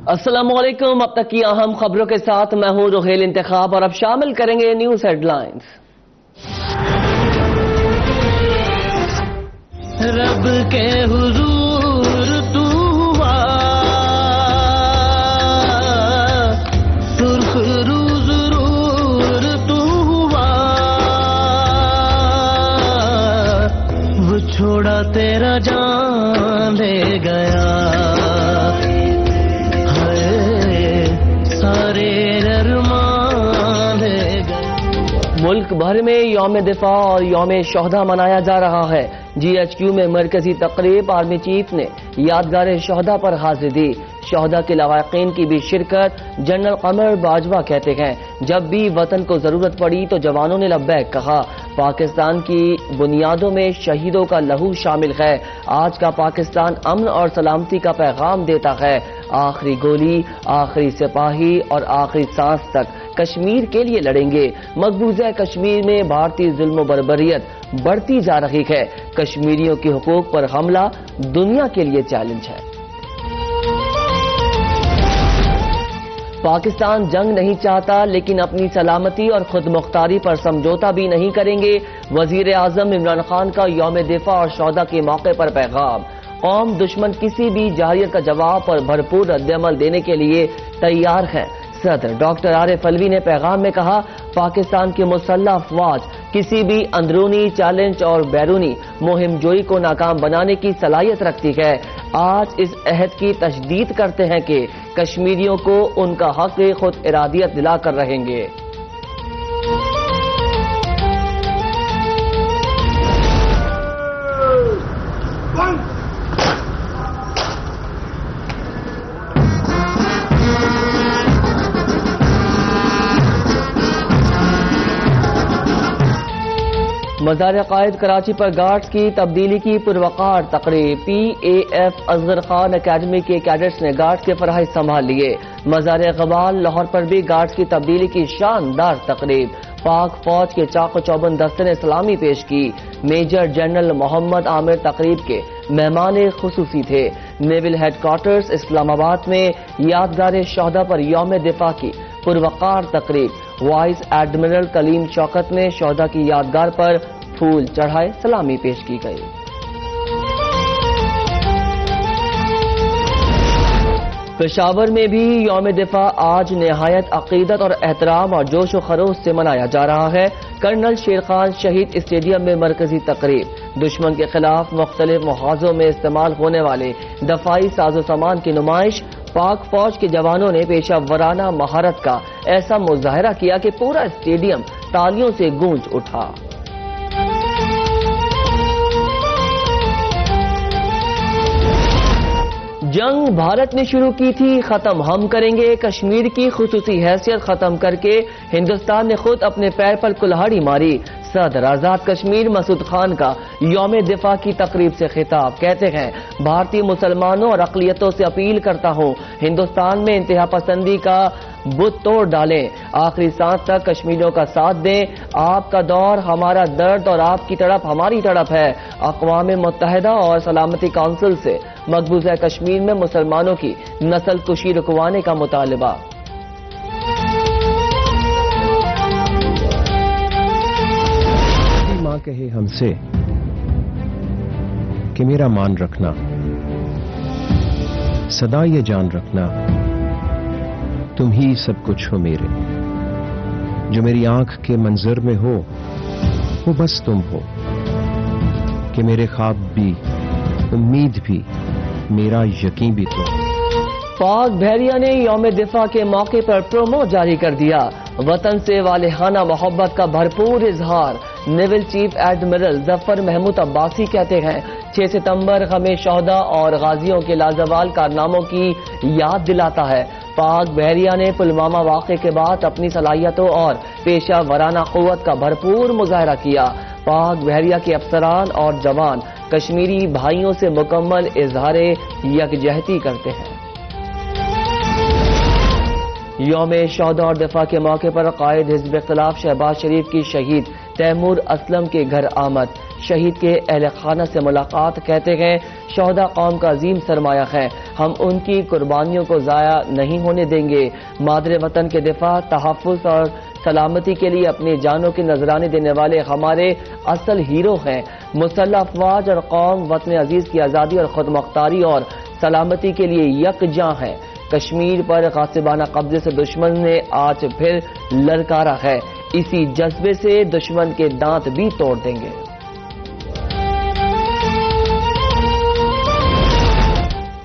السلام علیکم، اب تک کی اہم خبروں کے ساتھ میں ہوں رحیل انتخاب اور اب شامل کریں گے نیوز ہیڈ لائنز۔ رب کے حضور تو ہوا سرخ رو ضرور تو ہوا، وہ چھوڑا تیرا جان لے گیا، ملک بھر میں یوم دفاع اور یوم شہداء منایا جا رہا ہے۔ جی ایچ کیو میں مرکزی تقریب آرمی چیف نے یادگار شہداء پر حاضری دی۔ شہداء کے لواحقین کی بھی شرکت۔ جنرل قمر باجوہ کہتے ہیں، جب بھی وطن کو ضرورت پڑی تو جوانوں نے لبیک کہا۔ پاکستان کی بنیادوں میں شہیدوں کا لہو شامل ہے۔ آج کا پاکستان امن اور سلامتی کا پیغام دیتا ہے۔ آخری گولی، آخری سپاہی اور آخری سانس تک کشمیر کے لیے لڑیں گے۔ مقبوضہ کشمیر میں بھارتی ظلم و بربریت بڑھتی جا رہی ہے۔ کشمیریوں کے حقوق پر حملہ دنیا کے لیے چیلنج ہے۔ پاکستان جنگ نہیں چاہتا لیکن اپنی سلامتی اور خود مختاری پر سمجھوتا بھی نہیں کریں گے۔ وزیر اعظم عمران خان کا یوم دفاع اور شہداء کے موقع پر پیغام۔ قوم دشمن کسی بھی جارحیت کا جواب اور بھرپور رد عمل دینے کے لیے تیار ہے۔ صدر ڈاکٹر عارف علوی نے پیغام میں کہا، پاکستان کی مسلح افواج کسی بھی اندرونی چیلنج اور بیرونی مہم جوئی کو ناکام بنانے کی صلاحیت رکھتی ہے۔ آج اس عہد کی تجدید کرتے ہیں کہ کشمیریوں کو ان کا حق خود ارادیت دلا کر رہیں گے۔ مزار قائد کراچی پر گارڈز کی تبدیلی کی پروقار تقریب۔ P A F Asghar Khan Academy کے کیڈٹس نے گارڈز کے فرائض سنبھال لیے۔ مزار اقبال لاہور پر بھی گارڈز کی تبدیلی کی شاندار تقریب۔ پاک فوج کے چاق و چوبند دستے نے سلامی پیش کی۔ میجر جنرل محمد عامر تقریب کے مہمان خصوصی تھے۔ نیول ہیڈ کوارٹرز اسلام آباد میں یادگار شہداء پر یوم دفاع کی پروقار تقریب۔ وائس ایڈمرل کلیم شوکت نے شہداء کی یادگار پر پھول چڑھائے، سلامی پیش کی گئی۔ پشاور میں بھی یوم دفاع آج نہایت عقیدت اور احترام اور جوش و خروش سے منایا جا رہا ہے۔ کرنل شیر خان شہید اسٹیڈیم میں مرکزی تقریب۔ دشمن کے خلاف مختلف محاذوں میں استعمال ہونے والے دفاعی ساز و سامان کی نمائش۔ پاک فوج کے جوانوں نے پیشہ ورانہ مہارت کا ایسا مظاہرہ کیا کہ پورا اسٹیڈیم تالیوں سے گونج اٹھا۔ جنگ بھارت نے شروع کی تھی، ختم ہم کریں گے۔ کشمیر کی خصوصی حیثیت ختم کر کے ہندوستان نے خود اپنے پیر پر کلہاڑی ماری۔ صدر آزاد کشمیر مسعود خان کا یوم دفاع کی تقریب سے خطاب، کہتے ہیں، بھارتی مسلمانوں اور اقلیتوں سے اپیل کرتا ہوں، ہندوستان میں انتہا پسندی کا بت توڑ ڈالیں، آخری سانس تک کشمیریوں کا ساتھ دیں۔ آپ کا دور ہمارا درد اور آپ کی تڑپ ہماری تڑپ ہے۔ اقوام متحدہ اور سلامتی کونسل سے مقبوضہ کشمیر میں مسلمانوں کی نسل کشی رکوانے کا مطالبہ۔ ماں کہے ہم سے کہ میرا مان رکھنا، سدا یہ جان رکھنا، تم ہی سب کچھ ہو میرے، جو میری آنکھ کے منظر میں ہو وہ بس تم ہو، کہ میرے خواب بھی، امید بھی، میرا یقین بھی تم۔ پاک بحریہ نے یوم دفاع کے موقع پر پرومو جاری کر دیا۔ وطن سے والہانہ محبت کا بھرپور اظہار۔ نیول چیف ایڈمرل ظفر محمود عباسی کہتے ہیں، 6 ستمبر ہمیں شہداء اور غازیوں کے لازوال کارناموں کی یاد دلاتا ہے۔ پاک بحریہ نے پلوامہ واقعے کے بعد اپنی صلاحیتوں اور پیشہ ورانہ قوت کا بھرپور مظاہرہ کیا۔ پاک بحریہ کے افسران اور جوان کشمیری بھائیوں سے مکمل اظہار یکجہتی کرتے ہیں۔ یوم شہداء اور دفاع کے موقع پر قائد حزب اختلاف شہباز شریف کی شہید تیمور اسلم کے گھر آمد، شہید کے اہل خانہ سے ملاقات، کہتے ہیں شہداء قوم کا عظیم سرمایہ ہے، ہم ان کی قربانیوں کو ضائع نہیں ہونے دیں گے، مادر وطن کے دفاع، تحفظ اور سلامتی کے لیے اپنی جانوں کی نذرانے دینے والے ہمارے اصل ہیرو ہیں، مسلح افواج اور قوم وطن عزیز کی آزادی اور خود مختاری اور سلامتی کے لیے یکجاں ہیں، کشمیر پر غاصبانہ قبضے سے دشمن نے آج پھر للکارا ہے، اسی جذبے سے دشمن کے دانت بھی توڑ دیں گے۔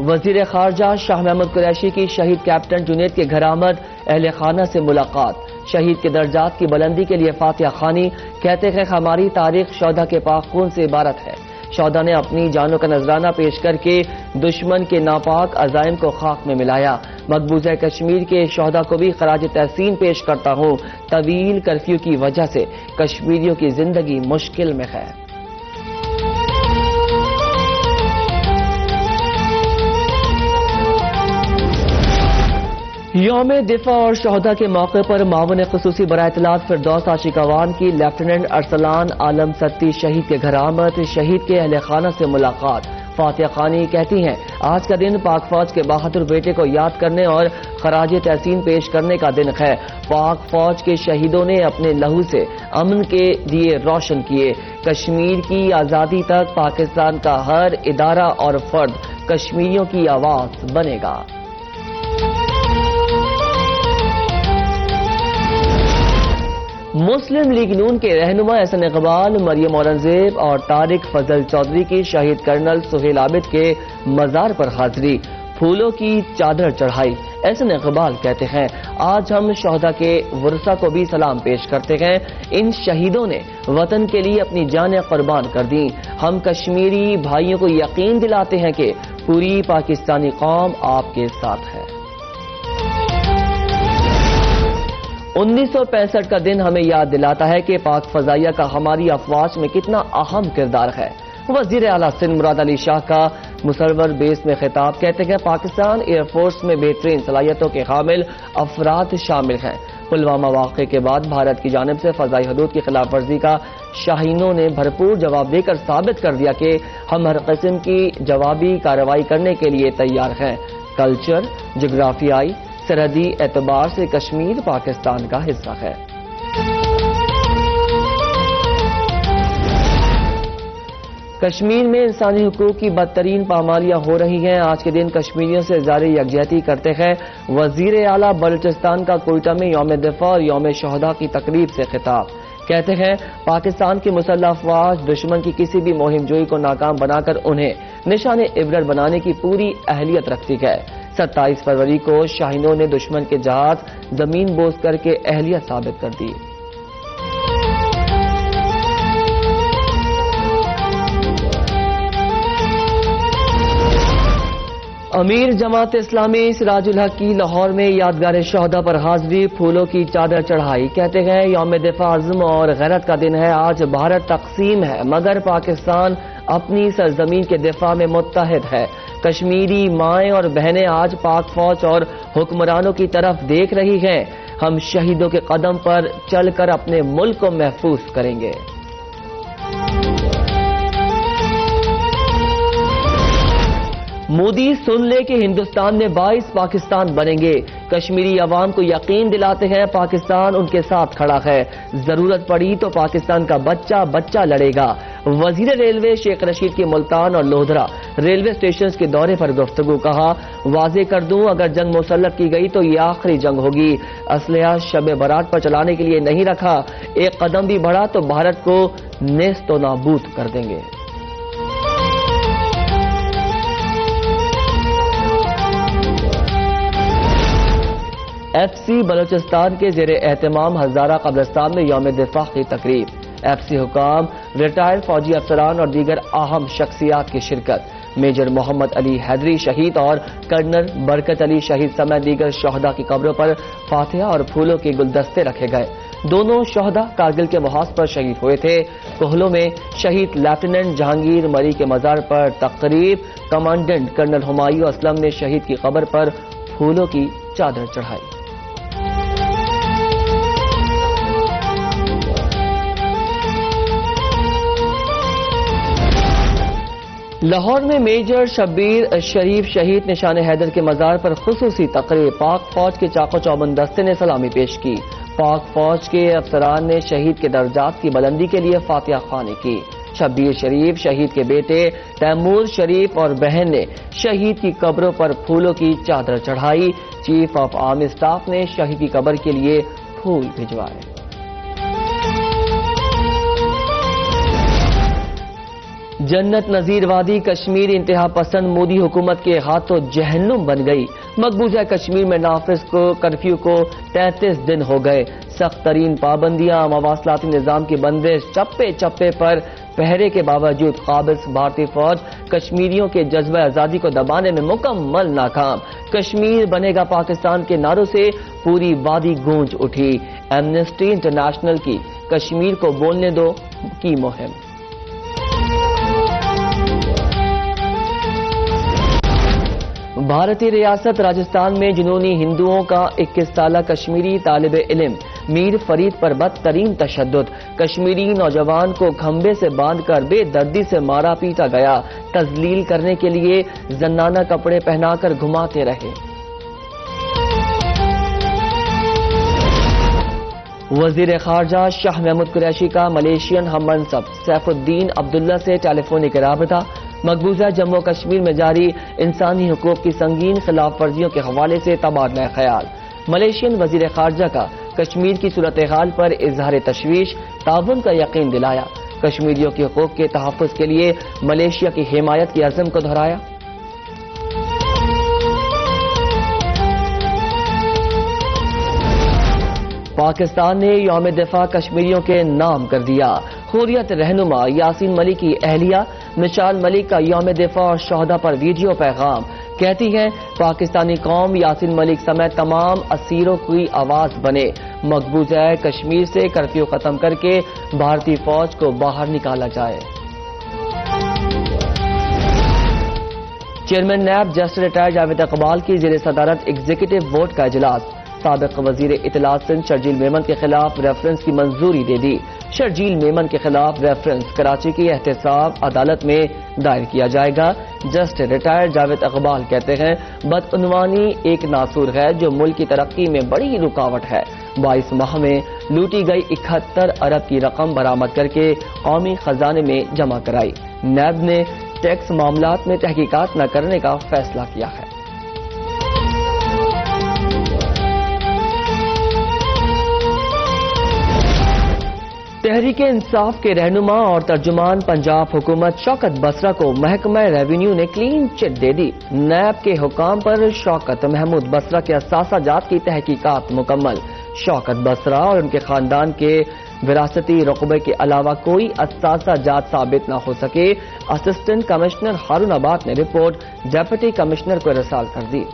وزیر خارجہ شاہ محمود قریشی کی شہید کیپٹن جنید کے گھر آمد، اہل خانہ سے ملاقات، شہید کے درجات کی بلندی کے لیے فاتحہ خوانی، کہتے ہیں ہماری تاریخ شہداء کے پاک خون سے عبارت ہے، شہداء نے اپنی جانوں کا نذرانہ پیش کر کے دشمن کے ناپاک عزائم کو خاک میں ملایا، مقبوضہ کشمیر کے شہداء کو بھی خراج تحسین پیش کرتا ہوں، طویل کرفیو کی وجہ سے کشمیریوں کی زندگی مشکل میں ہے۔ یوم دفاع اور شہداء کے موقع پر معاون خصوصی برائے اطلاعات فردوس آشقوان کی لیفٹیننٹ ارسلان عالم ستی شہید کے گھر آمد، شہید کے اہل خانہ سے ملاقات، فاتحہ خوانی، کہتی ہیں آج کا دن پاک فوج کے بہادر بیٹے کو یاد کرنے اور خراج تحسین پیش کرنے کا دن ہے، پاک فوج کے شہیدوں نے اپنے لہو سے امن کے دیے روشن کیے، کشمیر کی آزادی تک پاکستان کا ہر ادارہ اور فرد کشمیریوں کی آواز بنے گا۔ مسلم لیگ نون کے رہنما احسن اقبال، مریم اورنگزیب اور طارق فضل چودھری کی شہید کرنل سہیل عابد کے مزار پر حاضری، پھولوں کی چادر چڑھائی، احسن اقبال کہتے ہیں آج ہم شہداء کے ورثہ کو بھی سلام پیش کرتے ہیں، ان شہیدوں نے وطن کے لیے اپنی جانیں قربان کر دیں، ہم کشمیری بھائیوں کو یقین دلاتے ہیں کہ پوری پاکستانی قوم آپ کے ساتھ ہے۔ 1965 کا دن ہمیں یاد دلاتا ہے کہ پاک فضائیہ کا ہماری افواج میں کتنا اہم کردار ہے۔ وزیر اعلیٰ سندھ مراد علی شاہ کا مسرور بیس میں خطاب، کہتے ہیں پاکستان ایئر فورس میں بہترین صلاحیتوں کے حامل افراد شامل ہیں، پلوامہ واقعے کے بعد بھارت کی جانب سے فضائی حدود کی خلاف ورزی کا شاہینوں نے بھرپور جواب دے کر ثابت کر دیا کہ ہم ہر قسم کی جوابی کارروائی کرنے کے لیے تیار ہیں، کلچر، جغرافیائی، سرحدی اعتبار سے کشمیر پاکستان کا حصہ ہے۔ کشمیر میں انسانی حقوق کی بدترین پامالیاں ہو رہی ہیں، آج کے دن کشمیریوں سے اظہار یکجہتی کرتے ہیں وزیر اعلیٰ بلوچستان کا کوئٹہ میں یوم دفاع اور یوم شہداء کی تقریب سے خطاب، کہتے ہیں پاکستان کی مسلح افواج دشمن کی کسی بھی مہم جوئی کو ناکام بنا کر انہیں نشان عبرت بنانے کی پوری اہلیت رکھتی ہے۔ 27 فروری کو شاہینوں نے دشمن کے جہاز زمین بوس کر کے اہلیت ثابت کر دی۔ امیر جماعت اسلامی سراج الحق کی لاہور میں یادگار شہداء پر حاضری، پھولوں کی چادر چڑھائی، کہتے ہیں یوم دفاع عزم اور غیرت کا دن ہے، آج بھارت تقسیم ہے مگر پاکستان اپنی سرزمین کے دفاع میں متحد ہے، کشمیری مائیں اور بہنیں آج پاک فوج اور حکمرانوں کی طرف دیکھ رہی ہیں، ہم شہیدوں کے قدم پر چل کر اپنے ملک کو محفوظ کریں گے۔ مودی سن لے کہ ہندوستان میں 22 پاکستان بنیں گے، کشمیری عوام کو یقین دلاتے ہیں پاکستان ان کے ساتھ کھڑا ہے، ضرورت پڑی تو پاکستان کا بچہ بچہ لڑے گا۔ وزیر ریلوے شیخ رشید کی ملتان اور لودھرا ریلوے اسٹیشنز کے دورے پر گفتگو، کہا واضح کر دوں اگر جنگ مسلط کی گئی تو یہ آخری جنگ ہوگی، اسلحہ شب برات پر چلانے کے لیے نہیں رکھا، ایک قدم بھی بڑھا تو بھارت کو نیست و نابود کر دیں گے۔ ایف سی بلوچستان کے زیر اہتمام ہزارہ قبرستان میں یوم دفاع کی تقریب، ایف سی حکام، ریٹائر فوجی افسران اور دیگر اہم شخصیات کی شرکت، میجر محمد علی حیدری شہید اور کرنل برکت علی شہید سمیت دیگر شہداء کی قبروں پر فاتحہ اور پھولوں کے گلدستے رکھے گئے، دونوں شہداء کارگل کے محاذ پر شہید ہوئے تھے۔ کوہلوں میں شہید لیفٹیننٹ جہانگیر مری کے مزار پر تقریب، کمانڈنٹ کرنل ہمایوں اسلم نے شہید کی قبر پر پھولوں کی چادر چڑھائی۔ لاہور میں میجر شبیر شریف شہید نشان حیدر کے مزار پر خصوصی تقریب، پاک فوج کے چاق و چوبند دستے نے سلامی پیش کی۔ پاک فوج کے افسران نے شہید کے درجات کی بلندی کے لیے فاتحہ خوانی کی۔ شبیر شریف شہید کے بیٹے تیمور شریف اور بہن نے شہید کی قبروں پر پھولوں کی چادر چڑھائی۔ چیف آف آرمی اسٹاف نے شہید کی قبر کے لیے پھول بھجوائے۔ جنت نظیر وادی کشمیر انتہا پسند مودی حکومت کے ہاتھوں جہنم بن گئی۔ مقبوضہ کشمیر میں نافذ کرفیو کو 33 دن ہو گئے۔ سخت ترین پابندیاں، مواصلاتی نظام کی بندش، چپے چپے پر پہرے کے باوجود قابض بھارتی فوج کشمیریوں کے جذبہ آزادی کو دبانے میں مکمل ناکام۔ کشمیر بنے گا پاکستان کے نعروں سے پوری وادی گونج اٹھی۔ ایمنسٹی انٹرنیشنل کی کشمیر کو بولنے دو کی مہم۔ بھارتی ریاست راجستھان میں جنونی ہندوؤں کا 21 سالہ کشمیری طالب علم میر فرید پر بدترین تشدد۔ کشمیری نوجوان کو کھمبے سے باندھ کر بے دردی سے مارا پیٹا گیا۔ تذلیل کرنے کے لیے زنانہ کپڑے پہنا کر گھماتے رہے۔ وزیر خارجہ شاہ محمود قریشی کا ملیشین ہم منصب سیف الدین عبداللہ سے ٹیلی فونک رابطہ۔ مقبوضہ جموں کشمیر میں جاری انسانی حقوق کی سنگین خلاف ورزیوں کے حوالے سے تبادلہ خیال۔ ملیشین وزیر خارجہ کا کشمیر کی صورتحال پر اظہار تشویش، تعاون کا یقین دلایا۔ کشمیریوں کے حقوق کے تحفظ کے لیے ملیشیا کی حمایت کے عزم کو دہرایا۔ پاکستان نے یوم دفاع کشمیریوں کے نام کر دیا۔ حریت رہنما یاسین ملک کی اہلیہ مشال ملک کا یوم دفاع اور شہداء پر ویڈیو پیغام، کہتی ہیں پاکستانی قوم یاسین ملک سمیت تمام اسیروں کی آواز بنے۔ مقبوضہ کشمیر سے کرفیو ختم کر کے بھارتی فوج کو باہر نکالا جائے۔ Chairman NAB justice retire Javed Iqbal کی زیر صدارت ایگزیکٹو ووٹ کا اجلاس۔ سابق وزیر اطلاعات سندھ شرجیل میمن کے خلاف ریفرنس کی منظوری دے دی۔ شرجیل میمن کے خلاف ریفرنس کراچی کی احتساب عدالت میں دائر کیا جائے گا۔ جسٹس ریٹائر جاوید اقبال کہتے ہیں بدعنوانی ایک ناسور ہے جو ملک کی ترقی میں بڑی رکاوٹ ہے۔ 22 ماہ میں لوٹی گئی 71 ارب کی رقم برآمد کر کے قومی خزانے میں جمع کرائی۔ نیب نے ٹیکس معاملات میں تحقیقات نہ کرنے کا فیصلہ کیا ہے۔ تحریک انصاف کے رہنما اور ترجمان پنجاب حکومت شوکت بسرا کو محکمہ ریونیو نے کلین چٹ دے دی۔ نیب کے حکام پر شوکت محمود بسرا کے اثاثہ جات کی تحقیقات مکمل۔ شوکت بسرا اور ان کے خاندان کے وراثتی رقبے کے علاوہ کوئی اثاثہ جات ثابت نہ ہو سکے۔ اسسٹنٹ کمشنر ہارون آباد نے رپورٹ ڈپٹی کمشنر کو ارسال کر دی۔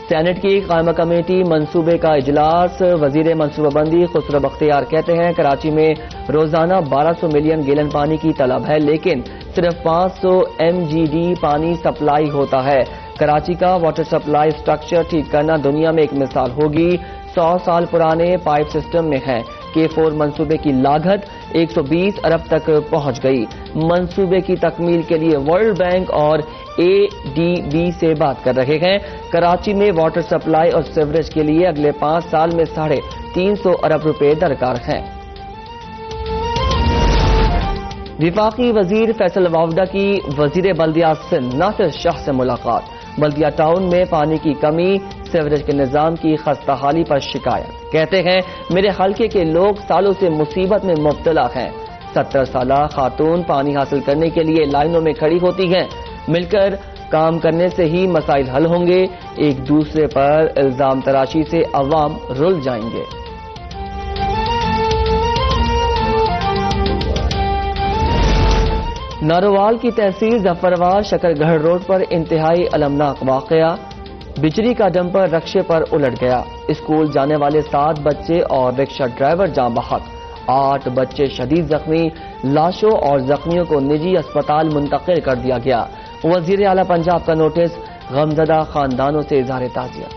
سینٹ کی قائمہ کمیٹی منصوبے کا اجلاس۔ وزیر منصوبہ بندی خسرو بختیار کہتے ہیں کراچی میں روزانہ 1200 ملین گیلن پانی کی طلب ہے لیکن صرف 500 MGD پانی سپلائی ہوتا ہے۔ کراچی کا واٹر سپلائی سٹرکچر ٹھیک کرنا دنیا میں ایک مثال ہوگی۔ 100 سال پرانے پائپ سسٹم میں ہے۔ K4 منصوبے کی لاگت 120 ارب تک پہنچ گئی۔ منصوبے کی تکمیل کے لیے ورلڈ بینک اور ADB سے بات کر رہے ہیں۔ کراچی میں واٹر سپلائی اور سیوریج کے لیے اگلے 5 سال میں 350 ارب روپے درکار ہیں۔ وفاقی وزیر فیصل واودہ کی وزیر بلدیات سندھ ناصر شاہ سے ملاقات۔ بلدیہ ٹاؤن میں پانی کی کمی، سیوریج کے نظام کی خستہ حالی پر شکایت۔ کہتے ہیں میرے حلقے کے لوگ سالوں سے مصیبت میں مبتلا ہیں۔ 70 سالہ خاتون پانی حاصل کرنے کے لیے لائنوں میں کھڑی ہوتی ہیں۔ مل کر کام کرنے سے ہی مسائل حل ہوں گے، ایک دوسرے پر الزام تراشی سے عوام رل جائیں گے۔ ناروال کی تحصیل ظفرآباد شکرگڑھ روڈ پر انتہائی المناک واقعہ، بجلی کا ڈمپر رکشے پر الٹ گیا۔ اسکول جانے والے 7 بچے اور رکشہ ڈرائیور جاں بحق، 8 بچے شدید زخمی، لاشوں اور زخمیوں کو نجی اسپتال منتقل کر دیا گیا۔ وزیر اعلیٰ پنجاب کا نوٹس، غمزدہ خاندانوں سے اظہار تعزیت۔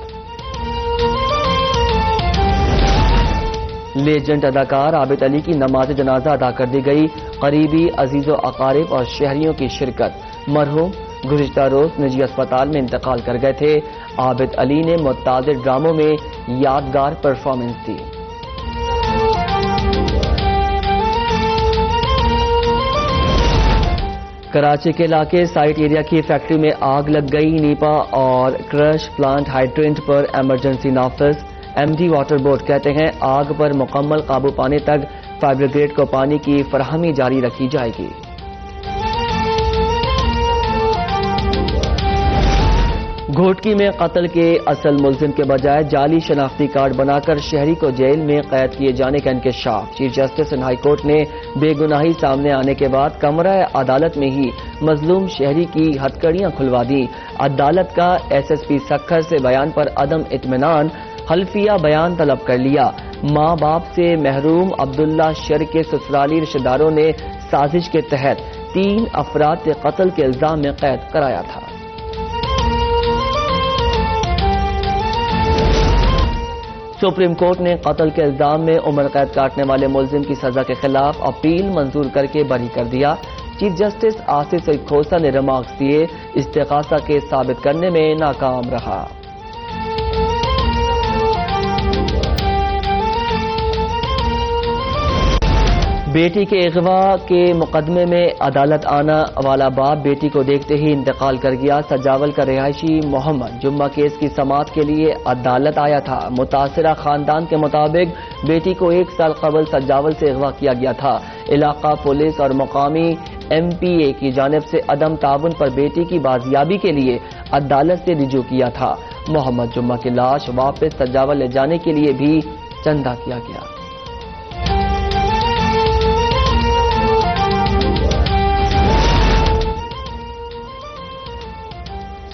لیجنڈ اداکار عابد علی کی نماز جنازہ ادا کر دی گئی. قریبی عزیز و اقارب اور شہریوں کی شرکت. مرحوم گزشتہ روز نجی اسپتال میں انتقال کر گئے تھے. عابد علی نے متعدد ڈراموں میں یادگار پرفارمنس دی. کراچی کے علاقے سائٹ ایریا کی فیکٹری میں آگ لگ گئی. نیپا اور کرش پلانٹ ہائیڈرنٹ پر ایمرجنسی نافذ. ایم ڈی واٹر بورڈ کہتے ہیں آگ پر مکمل قابو پانے تک فائر بریگیڈ کو پانی کی فراہمی جاری رکھی جائے گی. گھوٹکی میں قتل کے اصل ملزم کے بجائے جعلی شناختی کارڈ بنا کر شہری کو جیل میں قید کیے جانے کا انکشاف. Chief justice in high court نے بے گناہی سامنے آنے کے بعد کمرہ عدالت میں ہی مظلوم شہری کی ہتھکڑیاں کھلوا دی. عدالت کا ایس ایس پی سکھر سے بیان پر عدم اطمینان. حلفیہ بیان طلب کر لیا. ماں باپ سے محروم عبداللہ شر کے سسرالی رشتہ داروں نے سازش کے تحت 3 افراد کے قتل کے الزام میں قید کرایا تھا. سپریم کورٹ نے قتل کے الزام میں عمر قید کاٹنے والے ملزم کی سزا کے خلاف اپیل منظور کر کے بری کر دیا. چیف جسٹس آصف سعید کھوسہ نے ریمارکس دیے. استغاثہ کے ثابت کرنے میں ناکام رہا. بیٹی کے اغوا کے مقدمے میں عدالت آنا والا باپ بیٹی کو دیکھتے ہی انتقال کر گیا. سجاول کا رہائشی محمد جمعہ کیس کی سماعت کے لیے عدالت آیا تھا. متاثرہ خاندان کے مطابق بیٹی کو 1 سال قبل سجاول سے اغوا کیا گیا تھا. علاقہ پولیس اور مقامی ایم پی اے کی جانب سے عدم تعاون پر بیٹی کی بازیابی کے لیے عدالت سے رجوع کیا تھا. محمد جمعہ کی لاش واپس سجاول لے جانے کے لیے بھی چندہ کیا گیا.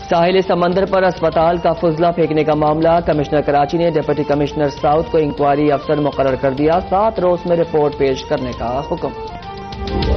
ساحل سمندر پر اسپتال کا فضلہ پھینکنے کا معاملہ. کمشنر کراچی نے ڈپٹی کمشنر ساؤتھ کو انکوائری افسر مقرر کر دیا. 7 روز میں رپورٹ پیش کرنے کا حکم.